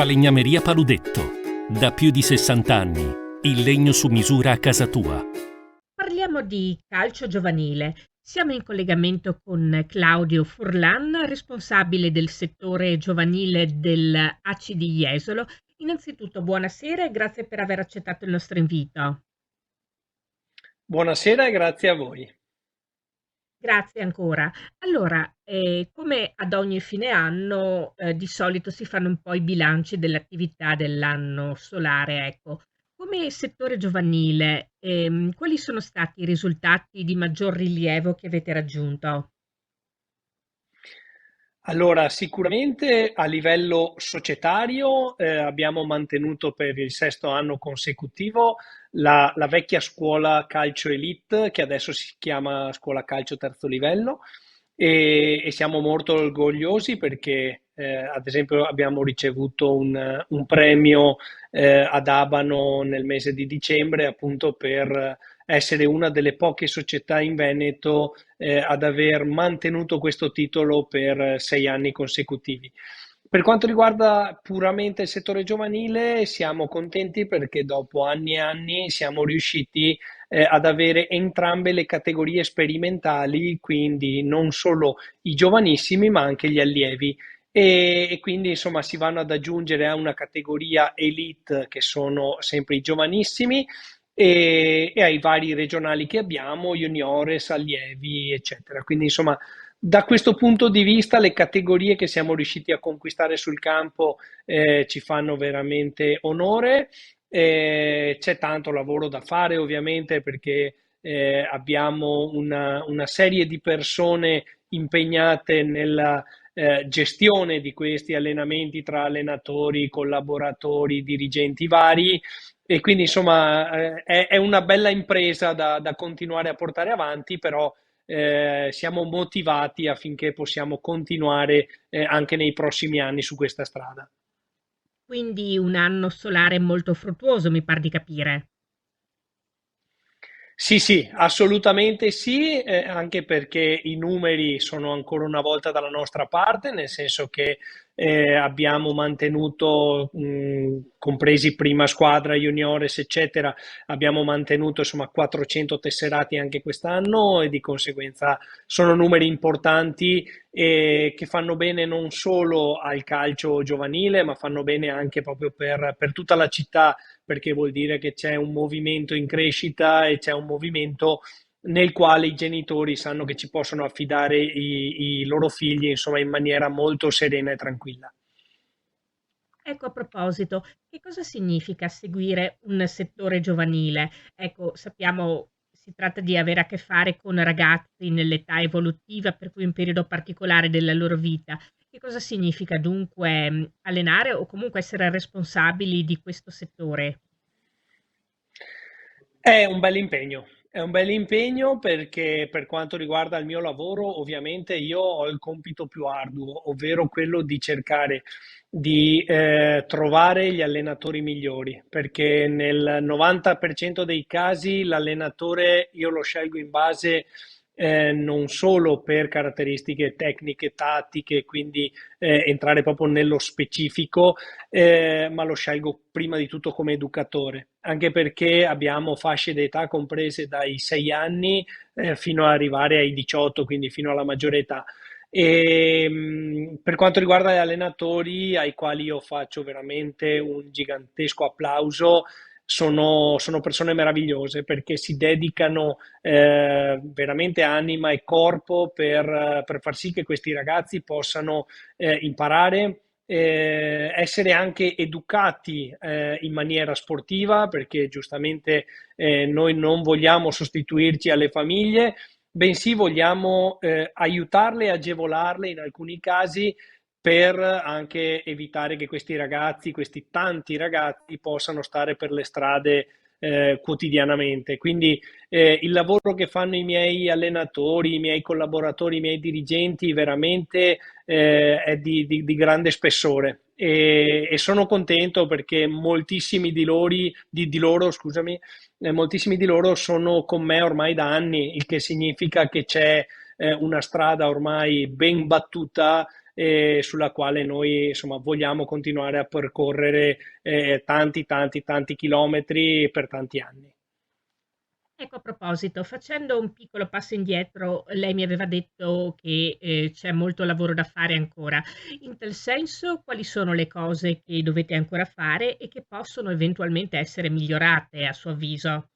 Falegnameria Paludetto. Da più di 60 anni. Il legno su misura a casa tua. Parliamo di calcio giovanile. Siamo in collegamento con Claudio Furlan, responsabile del settore giovanile del AC di Jesolo. Innanzitutto buonasera e grazie per aver accettato il nostro invito. Buonasera e grazie a voi. Grazie ancora. Allora, come ad ogni fine anno, di solito si fanno un po' i bilanci dell'attività dell'anno solare, ecco. Come settore giovanile, quali sono stati i risultati di maggior rilievo che avete raggiunto? Allora, sicuramente a livello societario abbiamo mantenuto per il sesto anno consecutivo la vecchia scuola calcio elite, che adesso si chiama scuola calcio terzo livello, e siamo molto orgogliosi perché, ad esempio, abbiamo ricevuto un premio ad Abano nel mese di dicembre, appunto per essere una delle poche società in Veneto ad aver mantenuto questo titolo per 6 anni consecutivi. Per quanto riguarda puramente il settore giovanile, siamo contenti perché dopo anni e anni siamo riusciti ad avere entrambe le categorie sperimentali, quindi non solo i giovanissimi, ma anche gli allievi. E quindi insomma si vanno ad aggiungere a una categoria elite che sono sempre i giovanissimi e ai vari regionali che abbiamo, juniores, allievi, eccetera. Quindi, insomma, da questo punto di vista, le categorie che siamo riusciti a conquistare sul campo ci fanno veramente onore. C'è tanto lavoro da fare, ovviamente, perché abbiamo una serie di persone impegnate nella gestione di questi allenamenti tra allenatori, collaboratori, dirigenti vari e quindi insomma è una bella impresa da continuare a portare avanti, però siamo motivati affinché possiamo continuare anche nei prossimi anni su questa strada. Quindi un anno solare molto fruttuoso, mi par di capire. Sì, sì, assolutamente sì, anche perché i numeri sono ancora una volta dalla nostra parte, nel senso che abbiamo mantenuto, compresi prima squadra, juniores, eccetera, abbiamo mantenuto insomma 400 tesserati anche quest'anno e di conseguenza sono numeri importanti e che fanno bene non solo al calcio giovanile, ma fanno bene anche proprio per tutta la città perché vuol dire che c'è un movimento in crescita e c'è un movimento nel quale i genitori sanno che ci possono affidare i loro figli, insomma, in maniera molto serena e tranquilla. Ecco, a proposito, che cosa significa seguire un settore giovanile? Ecco, sappiamo si tratta di avere a che fare con ragazzi nell'età evolutiva, per cui un periodo particolare della loro vita. Che cosa significa dunque allenare o comunque essere responsabili di questo settore? È un bel impegno perché per quanto riguarda il mio lavoro, ovviamente io ho il compito più arduo, ovvero quello di cercare di trovare gli allenatori migliori, perché nel 90% dei casi l'allenatore io lo scelgo in base non solo per caratteristiche tecniche, tattiche, quindi entrare proprio nello specifico, ma lo scelgo prima di tutto come educatore, anche perché abbiamo fasce d'età comprese dai 6 anni fino ad arrivare ai 18, quindi fino alla maggiore età. E, per quanto riguarda gli allenatori ai quali io faccio veramente un gigantesco applauso, sono persone meravigliose perché si dedicano veramente anima e corpo per far sì che questi ragazzi possano imparare, essere anche educati in maniera sportiva, perché giustamente noi non vogliamo sostituirci alle famiglie, bensì vogliamo aiutarle e agevolarle in alcuni casi per anche evitare che questi ragazzi, questi tanti ragazzi, possano stare per le strade quotidianamente. Quindi il lavoro che fanno i miei allenatori, i miei collaboratori, i miei dirigenti veramente è di grande spessore e sono contento perché di loro, scusami, moltissimi di loro sono con me ormai da anni, il che significa che c'è una strada ormai ben battuta sulla quale noi insomma vogliamo continuare a percorrere tanti chilometri per tanti anni. Ecco, a proposito, facendo un piccolo passo indietro, lei mi aveva detto che, c'è molto lavoro da fare ancora. In tal senso, quali sono le cose che dovete ancora fare e che possono eventualmente essere migliorate a suo avviso?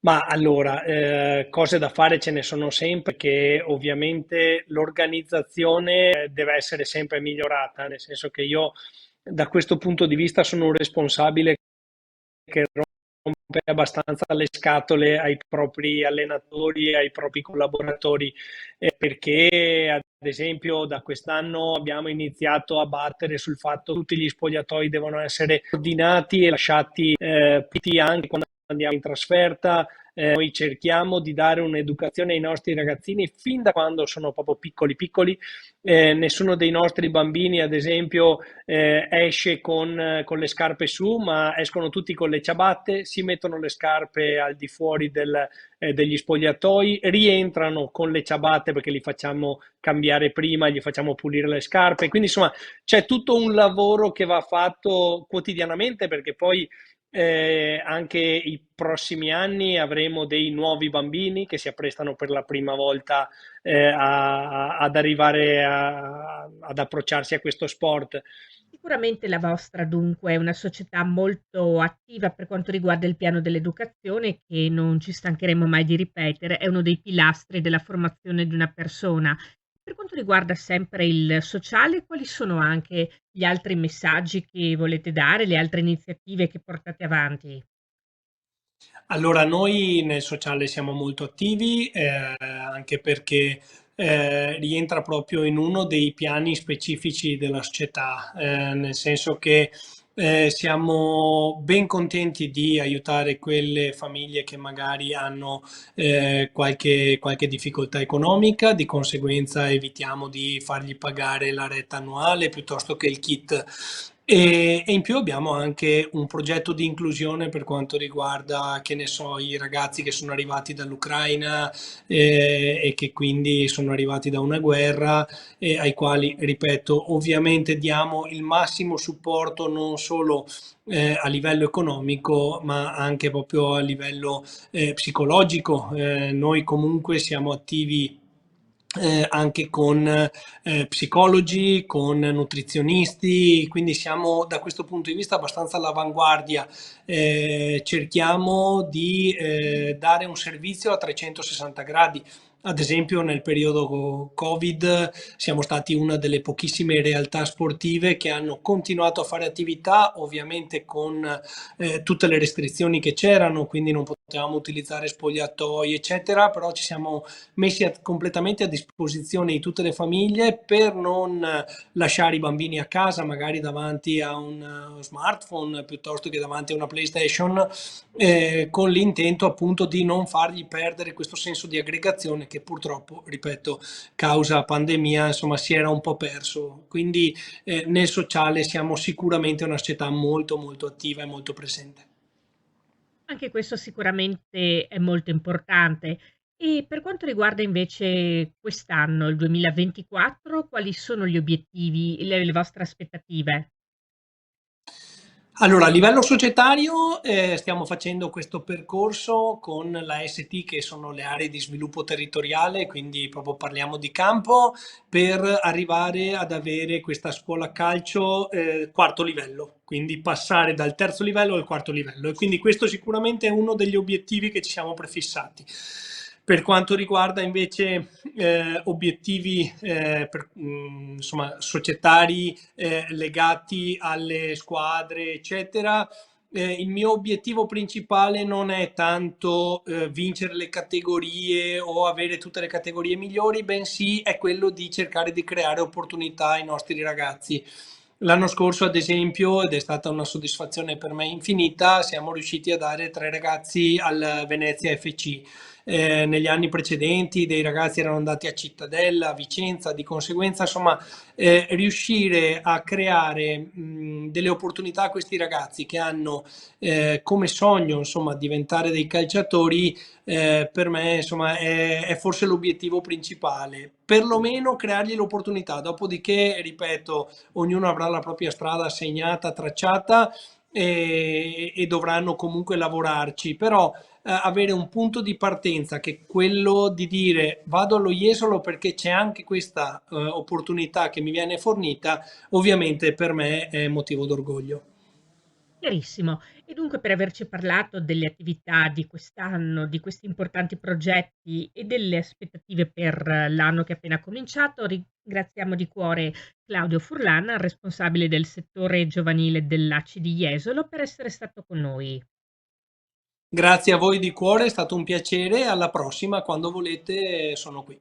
Ma allora, cose da fare ce ne sono sempre, che ovviamente l'organizzazione deve essere sempre migliorata, nel senso che io da questo punto di vista sono un responsabile che rompe abbastanza le scatole ai propri allenatori, ai propri collaboratori, perché ad esempio da quest'anno abbiamo iniziato a battere sul fatto che tutti gli spogliatoi devono essere ordinati e lasciati puliti anche quando andiamo in trasferta. Noi cerchiamo di dare un'educazione ai nostri ragazzini fin da quando sono proprio piccoli. Nessuno dei nostri bambini, ad esempio, esce con le scarpe su, ma escono tutti con le ciabatte, si mettono le scarpe al di fuori degli spogliatoi, rientrano con le ciabatte perché li facciamo cambiare prima, gli facciamo pulire le scarpe. Quindi, insomma, c'è tutto un lavoro che va fatto quotidianamente perché poi anche i prossimi anni avremo dei nuovi bambini che si apprestano per la prima volta ad arrivare ad approcciarsi a questo sport. Sicuramente la vostra dunque è una società molto attiva per quanto riguarda il piano dell'educazione che non ci stancheremo mai di ripetere, è uno dei pilastri della formazione di una persona. Per quanto riguarda sempre il sociale, quali sono anche gli altri messaggi che volete dare, le altre iniziative che portate avanti? Allora, noi nel sociale siamo molto attivi, anche perché rientra proprio in uno dei piani specifici della società, nel senso che siamo ben contenti di aiutare quelle famiglie che magari hanno qualche difficoltà economica, di conseguenza evitiamo di fargli pagare la retta annuale piuttosto che il kit. E in più abbiamo anche un progetto di inclusione per quanto riguarda, che ne so, i ragazzi che sono arrivati dall'Ucraina e che quindi sono arrivati da una guerra e ai quali, ripeto, ovviamente diamo il massimo supporto non solo a livello economico, ma anche proprio a livello psicologico. Noi comunque siamo attivi anche con psicologi, con nutrizionisti, quindi siamo da questo punto di vista abbastanza all'avanguardia. Cerchiamo di dare un servizio a 360 gradi. Ad esempio, nel periodo Covid siamo stati una delle pochissime realtà sportive che hanno continuato a fare attività, ovviamente con tutte le restrizioni che c'erano, quindi non potevamo utilizzare spogliatoi, eccetera, però ci siamo messi completamente a disposizione di tutte le famiglie per non lasciare i bambini a casa, magari davanti a un smartphone piuttosto che davanti a una PlayStation, con l'intento appunto di non fargli perdere questo senso di aggregazione che purtroppo, ripeto, causa pandemia, insomma, si era un po' perso. Quindi nel sociale siamo sicuramente una società molto attiva e molto presente. Anche questo sicuramente è molto importante. E per quanto riguarda invece quest'anno, il 2024, quali sono gli obiettivi, le vostre aspettative? Allora, a livello societario stiamo facendo questo percorso con la ST, che sono le aree di sviluppo territoriale, quindi proprio parliamo di campo, per arrivare ad avere questa scuola calcio quarto livello, quindi passare dal terzo livello al quarto livello. E quindi questo sicuramente è uno degli obiettivi che ci siamo prefissati. Per quanto riguarda invece obiettivi insomma, societari legati alle squadre, eccetera, il mio obiettivo principale non è tanto vincere le categorie o avere tutte le categorie migliori, bensì è quello di cercare di creare opportunità ai nostri ragazzi. L'anno scorso, ad esempio, ed è stata una soddisfazione per me infinita, siamo riusciti a dare 3 ragazzi al Venezia FC negli anni precedenti, dei ragazzi erano andati a Cittadella, a Vicenza, di conseguenza insomma riuscire a creare delle opportunità a questi ragazzi che hanno come sogno insomma diventare dei calciatori, per me insomma è forse l'obiettivo principale, perlomeno creargli l'opportunità, dopodiché ripeto, ognuno avrà la propria strada segnata, tracciata e dovranno comunque lavorarci, però avere un punto di partenza che è quello di dire vado allo Jesolo perché c'è anche questa opportunità che mi viene fornita, ovviamente per me è motivo d'orgoglio. Chiarissimo. E dunque per averci parlato delle attività di quest'anno, di questi importanti progetti e delle aspettative per l'anno che è appena cominciato, ringraziamo di cuore Claudio Furlan, responsabile del settore giovanile dell'ACI di Jesolo, per essere stato con noi. Grazie a voi di cuore, è stato un piacere, alla prossima, quando volete sono qui.